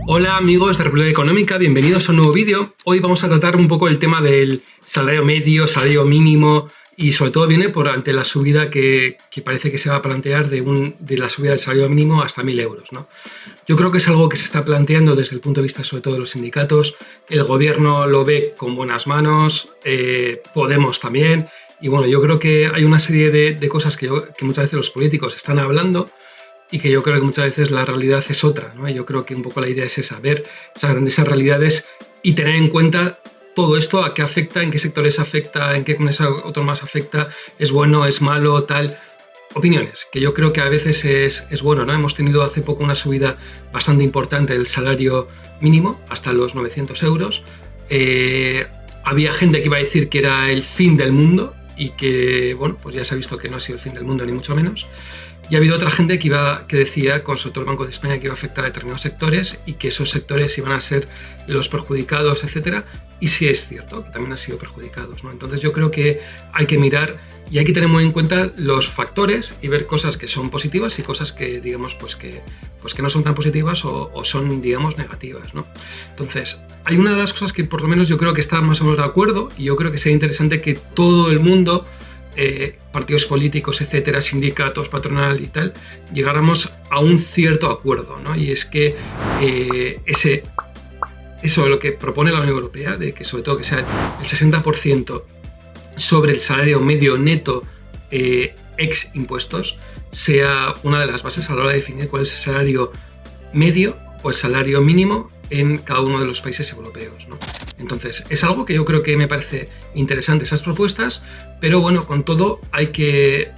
Hola amigos de República Económica, bienvenidos a un nuevo vídeo. Hoy vamos a tratar un poco el tema del salario medio, salario mínimo y sobre todo viene por ante la subida que parece que se va a plantear de la subida del salario mínimo hasta 1.000 euros, ¿no? Yo creo que es algo que se está planteando desde el punto de vista sobre todo de los sindicatos. El gobierno lo ve con buenas manos, Podemos también. Y bueno, yo creo que hay una serie de cosas que muchas veces los políticos están hablando y que yo creo que muchas veces la realidad es otra, ¿no? Yo creo que un poco la idea es esa, ver esas realidades y tener en cuenta todo esto, a qué afecta, en qué sectores afecta, en qué comunidades autónomas afecta, es bueno, es malo, tal. Opiniones, que yo creo que a veces es bueno, ¿no? Hemos tenido hace poco una subida bastante importante del salario mínimo, hasta los 900 euros. Había gente que iba a decir que era el fin del mundo y que, bueno, pues ya se ha visto que no ha sido el fin del mundo, ni mucho menos. Y ha habido otra gente que decía, con sobre todo el Banco de España, que iba a afectar a determinados sectores y que esos sectores iban a ser los perjudicados, etcétera. Y sí es cierto que también han sido perjudicados, ¿no? Entonces yo creo que hay que mirar y hay que tener muy en cuenta los factores y ver cosas que son positivas y cosas que, digamos, pues que no son tan positivas o son, digamos, negativas, ¿no? Entonces, hay una de las cosas que por lo menos yo creo que está más o menos de acuerdo y yo creo que sería interesante que todo el mundo, partidos políticos, etcétera, sindicatos, patronal y tal, llegáramos a un cierto acuerdo, ¿no? Y es que eso de lo que propone la Unión Europea, de que sobre todo que sea el 60% sobre el salario medio neto ex impuestos, sea una de las bases a la hora de definir cuál es el salario medio o el salario mínimo en cada uno de los países europeos, ¿no? Entonces, es algo que yo creo que me parece interesante esas propuestas, pero bueno, con todo hay que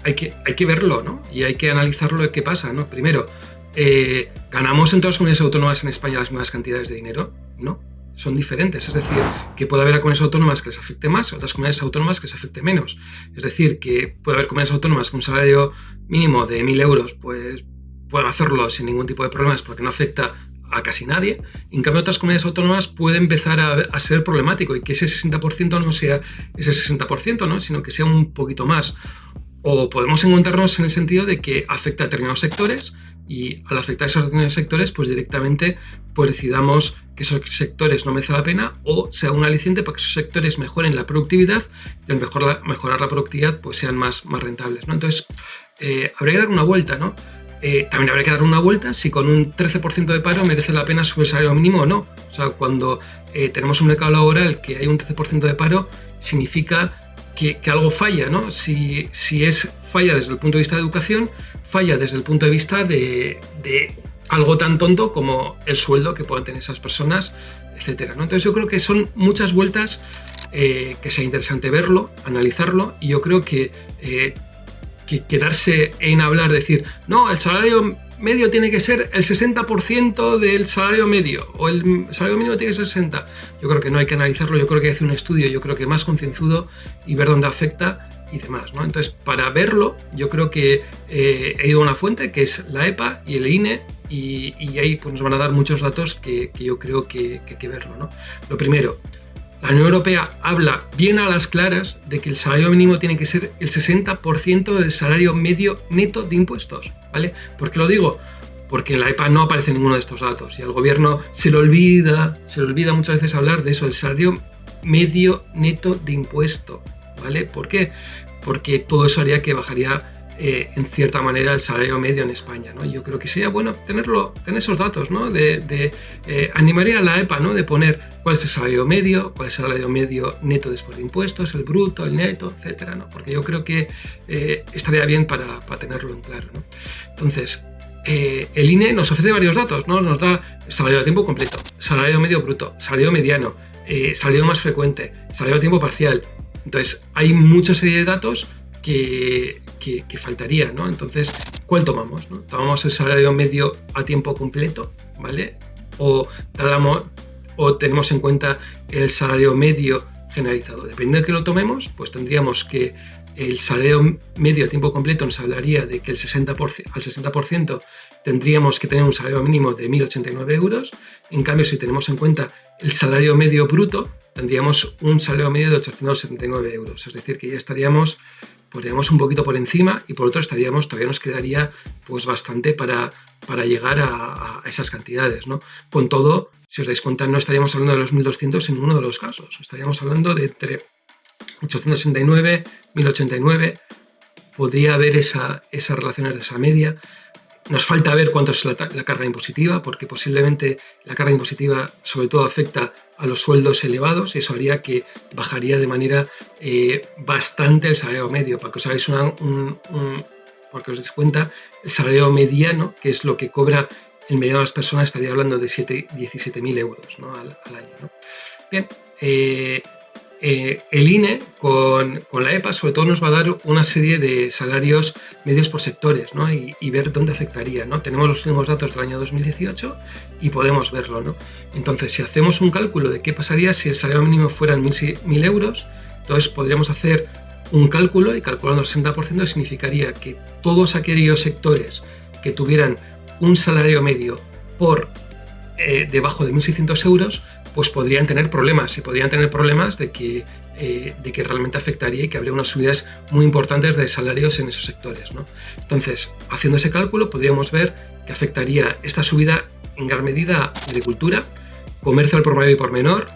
verlo, ¿no? Y hay que analizarlo qué pasa, ¿no? Primero, ¿ganamos en todas las comunidades autónomas en España las mismas cantidades de dinero? No, son diferentes, es decir, que puede haber comunidades autónomas que les afecte más, otras comunidades autónomas que les afecte menos. Es decir, que puede haber comunidades autónomas con un salario mínimo de 1.000 euros, pues pueden hacerlo sin ningún tipo de problemas porque no afecta a casi nadie. En cambio, otras comunidades autónomas puede empezar a ser problemático y que ese 60% no sea ese 60%, ¿no? Sino que sea un poquito más. O podemos encontrarnos en el sentido de que afecta a determinados sectores y al afectar a esos determinados sectores, pues directamente pues decidamos que esos sectores no merecen la pena o sea un aliciente para que esos sectores mejoren la productividad y al mejorar la productividad pues sean más rentables, ¿no? Entonces, habría que dar una vuelta, ¿no? También habría que dar una vuelta si con un 13% de paro merece la pena subir el salario mínimo o no. O sea, cuando tenemos un mercado laboral que hay un 13% de paro, significa que algo falla, ¿no? Si falla desde el punto de vista de educación, falla desde el punto de vista de algo tan tonto como el sueldo que pueden tener esas personas, etcétera, ¿no? Entonces yo creo que son muchas vueltas que sea interesante verlo, analizarlo, y yo creo que quedarse en hablar, decir, no, el salario medio tiene que ser el 60% del salario medio o el salario mínimo tiene que ser 60%. Yo creo que no hay que analizarlo, yo creo que hay que hacer un estudio, yo creo que más concienzudo y ver dónde afecta y demás, ¿no? Entonces, para verlo, yo creo que he ido a una fuente que es la EPA y el INE y ahí pues, nos van a dar muchos datos que yo creo que hay que verlo, ¿no? Lo primero, la Unión Europea habla bien a las claras de que el salario mínimo tiene que ser el 60% del salario medio neto de impuestos, ¿vale? ¿Por qué lo digo? Porque en la EPA no aparece ninguno de estos datos y al gobierno se le olvida muchas veces hablar de eso, el salario medio neto de impuesto, ¿vale? ¿Por qué? Porque todo eso haría que bajaría en cierta manera el salario medio en España, ¿no? Yo creo que sería bueno tener esos datos, ¿no? Animaría a la EPA, ¿no? De poner cuál es el salario medio, cuál es el salario medio neto después de impuestos, el bruto, el neto, etcétera, ¿no? Porque yo creo que estaría bien para tenerlo en claro, ¿no? Entonces, el INE nos ofrece varios datos, ¿no? Nos da salario a tiempo completo, salario medio bruto, salario mediano, salario más frecuente, salario a tiempo parcial. Entonces, hay mucha serie de datos que faltaría, ¿no? Entonces, ¿cuál tomamos, no? ¿Tomamos el salario medio a tiempo completo, ¿vale? O tenemos en cuenta el salario medio generalizado. Dependiendo de que lo tomemos, pues tendríamos que el salario medio a tiempo completo nos hablaría de que al 60% tendríamos que tener un salario mínimo de 1.089 euros. En cambio, si tenemos en cuenta el salario medio bruto, tendríamos un salario medio de 879 euros. Es decir, que ya estaríamos podríamos un poquito por encima y por otro todavía nos quedaría pues bastante para llegar a esas cantidades, ¿no? Con todo, si os dais cuenta, no estaríamos hablando de los 1.200 en ninguno de los casos, estaríamos hablando de entre 869, 1089, podría haber esas relaciones de esa media. Nos falta ver cuánto es la carga impositiva, porque posiblemente la carga impositiva sobre todo afecta a los sueldos elevados y eso haría que bajaría de manera bastante el salario medio. Para que os hagáis porque os deis cuenta, el salario mediano, que es lo que cobra el mediano de las personas, estaría hablando de 17.000 euros, ¿no? al año, ¿no? Bien, el INE con la EPA sobre todo nos va a dar una serie de salarios medios por sectores, ¿no? y ver dónde afectaría, ¿no? Tenemos los últimos datos del año 2018 y podemos verlo, ¿no? Entonces, si hacemos un cálculo de qué pasaría si el salario mínimo fueran 1.000 euros, entonces podríamos hacer un cálculo y calculando el 60% significaría que todos aquellos sectores que tuvieran un salario medio por debajo de 1.600 euros pues podrían tener problemas de que realmente afectaría y que habría unas subidas muy importantes de salarios en esos sectores, ¿no? Entonces, haciendo ese cálculo podríamos ver que afectaría esta subida en gran medida a agricultura, comercio al por mayor y por menor,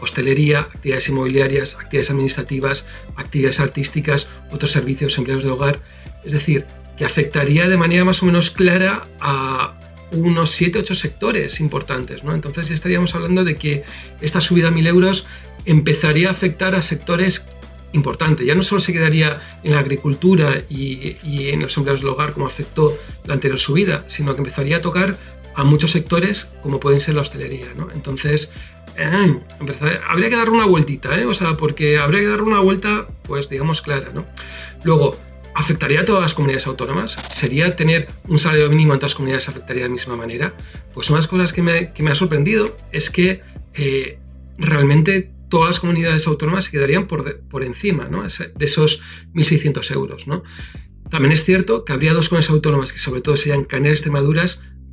hostelería, actividades inmobiliarias, actividades administrativas, actividades artísticas, otros servicios, empleos de hogar. Es decir, que afectaría de manera más o menos clara a unos 7-8 sectores importantes, ¿no? Entonces ya estaríamos hablando de que esta subida a 1.000 euros empezaría a afectar a sectores importantes. Ya no solo se quedaría en la agricultura y en los empleados del hogar como afectó la anterior subida, sino que empezaría a tocar a muchos sectores como pueden ser la hostelería, ¿no? Entonces habría que darle una vueltita, porque habría que darle una vuelta, pues digamos, clara, ¿no? Luego, ¿afectaría a todas las comunidades autónomas? ¿Sería tener un salario mínimo en todas las comunidades afectaría de la misma manera? Pues una de las cosas que me ha sorprendido es que realmente todas las comunidades autónomas se quedarían por encima, ¿no? De esos 1.600 euros, ¿no? También es cierto que habría dos comunidades autónomas que sobre todo serían Canarias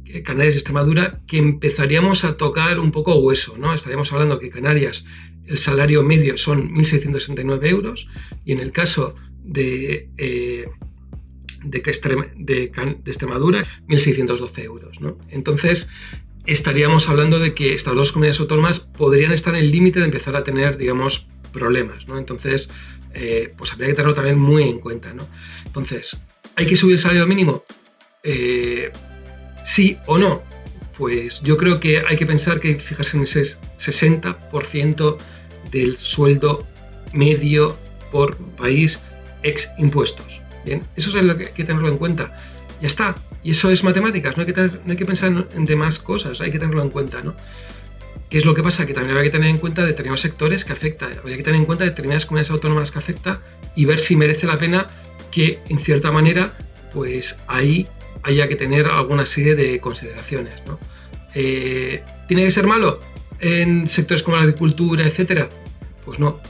y Extremadura, que empezaríamos a tocar un poco hueso, ¿no? Estaríamos hablando que Canarias el salario medio son 1.669 euros y en el caso de Extremadura 1.612 euros, ¿no? Entonces estaríamos hablando de que estas dos comunidades autónomas podrían estar en el límite de empezar a tener, digamos, problemas, ¿no? Entonces pues habría que tenerlo también muy en cuenta, ¿no? Entonces, ¿hay que subir el salario mínimo? ¿Sí o no? Pues yo creo que hay que pensar que hay que fijarse en ese 60% del sueldo medio por país ex impuestos. Bien, eso es lo que hay que tenerlo en cuenta. Ya está. Y eso es matemáticas. No hay que pensar en demás cosas. Hay que tenerlo en cuenta, ¿no? ¿Qué es lo que pasa? Que también habría que tener en cuenta determinados sectores que afecta. Habría que tener en cuenta determinadas comunidades autónomas que afecta y ver si merece la pena que, en cierta manera, pues ahí haya que tener alguna serie de consideraciones, ¿no? ¿Tiene que ser malo en sectores como la agricultura, etcétera? Pues no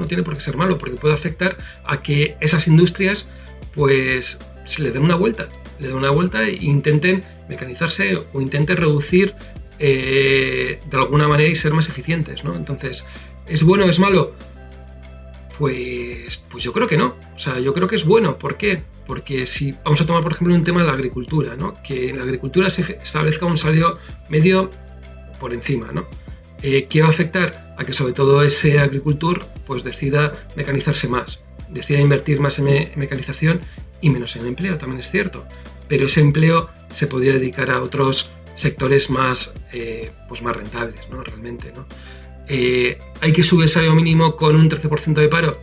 tiene por qué ser malo, porque puede afectar a que esas industrias pues se le den una vuelta e intenten mecanizarse o intenten reducir de alguna manera y ser más eficientes, ¿no? Entonces, ¿es bueno o es malo? Pues yo creo que no. O sea, yo creo que es bueno. ¿Por qué? Porque si vamos a tomar, por ejemplo, un tema de la agricultura, ¿no? Que en la agricultura se establezca un salario medio por encima, ¿no? ¿Qué va a afectar? A que sobre todo ese agricultor pues decida mecanizarse más, decida invertir más en mecanización y menos en empleo, también es cierto. Pero ese empleo se podría dedicar a otros sectores más, pues más rentables, ¿no? Realmente, ¿no? ¿Hay que subir el salario mínimo con un 13% de paro?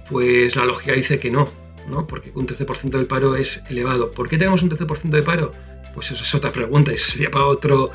Pues la lógica dice que no, porque un 13% del paro es elevado. ¿Por qué tenemos un 13% de paro? Pues eso es otra pregunta y sería para otro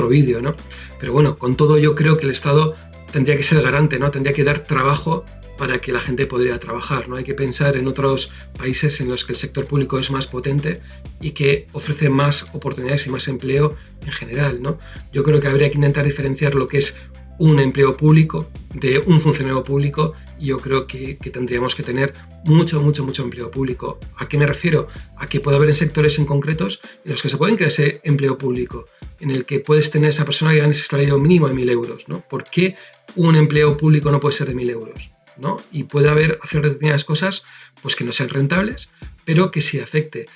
vídeo, ¿no? Pero bueno, con todo yo creo que el Estado tendría que ser garante, ¿no? Tendría que dar trabajo para que la gente pudiera trabajar, ¿no? Hay que pensar en otros países en los que el sector público es más potente y que ofrece más oportunidades y más empleo en general, ¿no? Yo creo que habría que intentar diferenciar lo que es un empleo público de un funcionario público y yo creo que tendríamos que tener mucho empleo público. ¿A qué me refiero? A que puede haber en sectores en concretos en los que se pueden crear ese empleo público, en el que puedes tener esa persona que gane ese salario mínimo de 1.000 euros, ¿no? ¿Por qué un empleo público no puede ser de 1.000 euros? ¿no? Y puede hacer determinadas cosas pues, que no sean rentables, pero que sí afecte.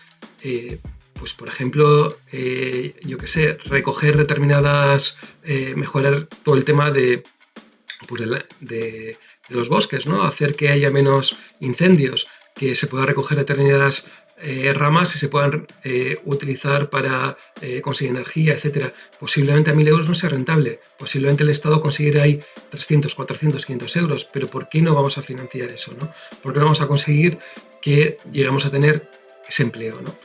Pues por ejemplo, yo qué sé, recoger determinadas, mejorar todo el tema de los bosques, ¿no? Hacer que haya menos incendios, que se pueda recoger determinadas ramas y se puedan utilizar para conseguir energía, etcétera. Posiblemente a 1.000 euros no sea rentable, posiblemente el Estado conseguirá ahí 300, 400, 500 euros, pero ¿por qué no vamos a financiar eso, ¿no? ¿Por qué no vamos a conseguir que lleguemos a tener ese empleo, ¿no?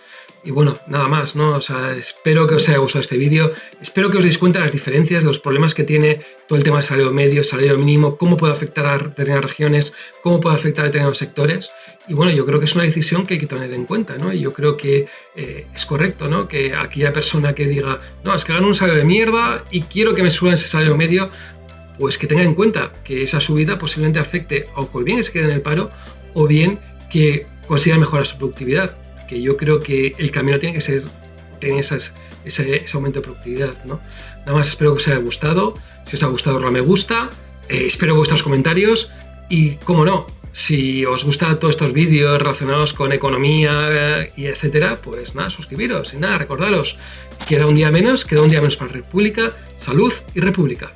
Y bueno, nada más, ¿no? O sea, espero que os haya gustado este vídeo, espero que os deis cuenta de las diferencias, de los problemas que tiene todo el tema del salario medio, salario mínimo, cómo puede afectar a determinadas regiones, cómo puede afectar a determinados sectores. Y bueno, yo creo que es una decisión que hay que tener en cuenta, ¿no? Y yo creo que es correcto, ¿no? Que aquella persona que diga, no, es que gano un salario de mierda y quiero que me suban ese salario medio, pues que tenga en cuenta que esa subida posiblemente afecte o bien que se quede en el paro o bien que consiga mejorar su productividad. Que yo creo que el camino tiene que ser tener ese aumento de productividad, ¿no? Nada más, espero que os haya gustado. Si os ha gustado, darle a me gusta. Espero vuestros comentarios y, como no, si os gustan todos estos vídeos relacionados con economía y etcétera, pues nada, suscribiros y nada, recordaros, queda un día menos para la República, salud y República.